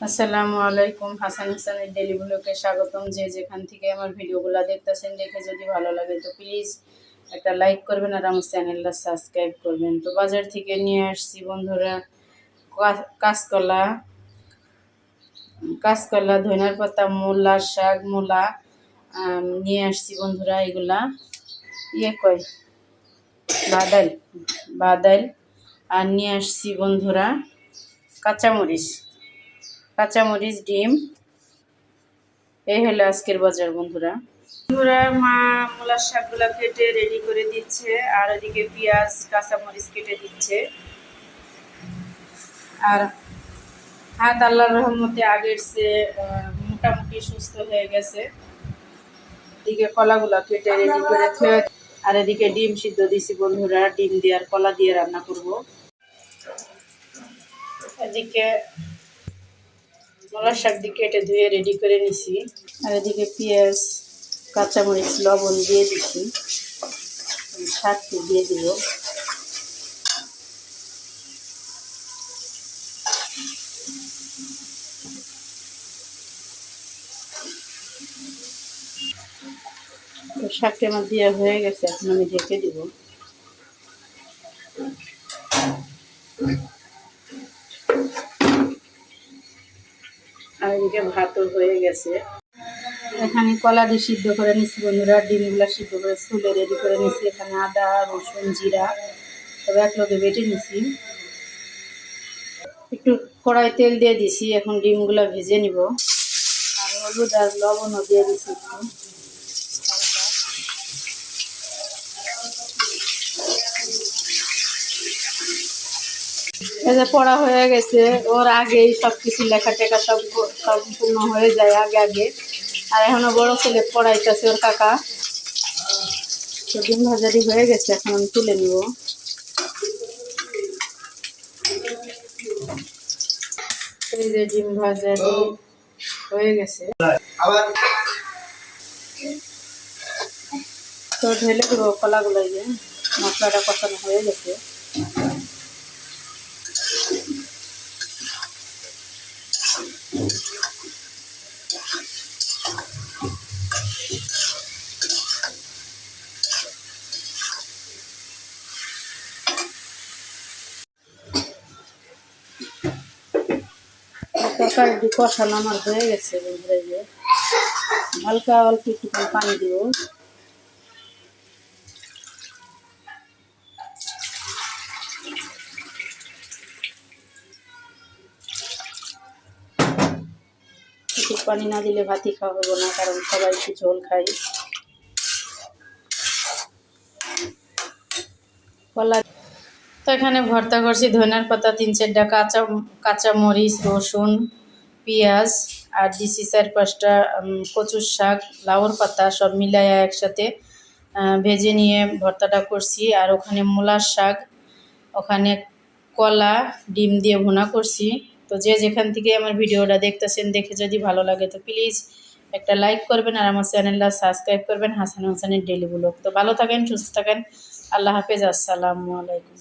আসসালামু আলাইকুম। হাসান হোসেনের ডেইলি ব্লগে স্বাগতম। যে যেখান থেকে আমার ভিডিওগুলো দেখতেছেন, দেখে যদি ভালো লাগে তো প্লিজ একটা লাইক করবেন আর আমার চ্যানেলটা সাবস্ক্রাইব করবেন। তো বাজার থেকে নিয়ে আসছি বন্ধুরা কাঁচকলা, ধনিয়ার পাতা, মূলার শাক, মূলা নিয়ে আসছি বন্ধুরা। এগুলা কয় বাদাইল বাদাইল আর নিয়ে আসছি বন্ধুরা কাঁচামরিচ, ডিম। এই হলো আজকের বাজার বন্ধুরা। মা মূলার শাকগুলা কেটে রেডি করে দিচ্ছে, আর এদিকে পেঁয়াজ কাঁচামরিচ কেটে দিচ্ছে। আর হাত আল্লাহর রহমতে আগের চেয়ে মোটামুটি সুস্থ হয়ে গেছে। এদিকে কলাগুলা কেটে রেডি করে খেয়ে, আর এদিকে ডিম সিদ্ধ দিছি বন্ধুরা। ডিম দিয়ে আর কলা দিয়ে রান্না করব। এদিকে মূলার শাক দিয়ে কেটে ধুয়ে রেডি করে নিছি, আর এদিকে পেঁয়াজ কাঁচামরিচ লবণ দিয়ে দিছি। শাকটি দিয়ে দিব। শাকটা আমার দেওয়া হয়ে গেছে, এখন আমি ঢেকে দিব। আর এদিকে ভাতও হয়ে গেছে। এখানে কলা দিয়ে সিদ্ধ করে নিচ্ছি বন্ধুরা। ডিমগুলা সিদ্ধ করে চুলে রেডি করে নিচ্ছি। এখানে আদা রসুন জিরা তবে একলগে বেটে নিছি। একটু কড়াই তেল দিয়ে দিছি। এখন ডিমগুলা ভেজে নিব। আর হলুদ আর লবণও দিয়ে দিছি একটু হালকা। এই যে পড়া হয়ে গেছে, ওর আগেই সব কিছু লেখা টেখা সব সম্পূর্ণ হয়ে যায় আগে। আর এখনো বড় ছেলে পড়াইতেছে ওর কাকা। তো ডিম ভাজারি হয়ে গেছে, এখন আমি তুলে নিব। এই যে ডিম ভাজারি হয়ে গেছে, তো ঢেলে দেবো কলাগুলো। যে মশলাটা কষানো হয়ে গেছে, তরকারিটি কষানো আমার হয়ে গেছে বন্ধুরা। যে হালকা অল্প একটু পানি দিব। একটু পানি না দিলে ভাতই খাওয়া হবে না, কারণ সবাই একটু ঝোল খাই। কলা তো এখানে ভর্তা করছি ধনিয়ার পাতা 3-4টা, কাঁচামরিচ, রসুন, পেঁয়াজ, আর দিছি 4-5টা কচুর শাক, লাউর পাতা সব মিলাইয়া একসাথে ভেজে নিয়ে ভর্তাটা করছি। আর ওখানে মূলার শাক, ওখানে কলা, ডিম দিয়ে ভুনা করছি। তো যে যেখান থেকে আমার ভিডিওটা দেখতেছেন, দেখে যদি ভালো লাগে তো প্লিজ একটা লাইক করবেন আর আমার চ্যানেলটা সাবস্ক্রাইব করবেন, হাসান হোসেনের ডেইলি ব্লগ। তো ভালো থাকেন, সুস্থ থাকেন। আল্লাহ হাফেজ। আসসালামু আলাইকুম।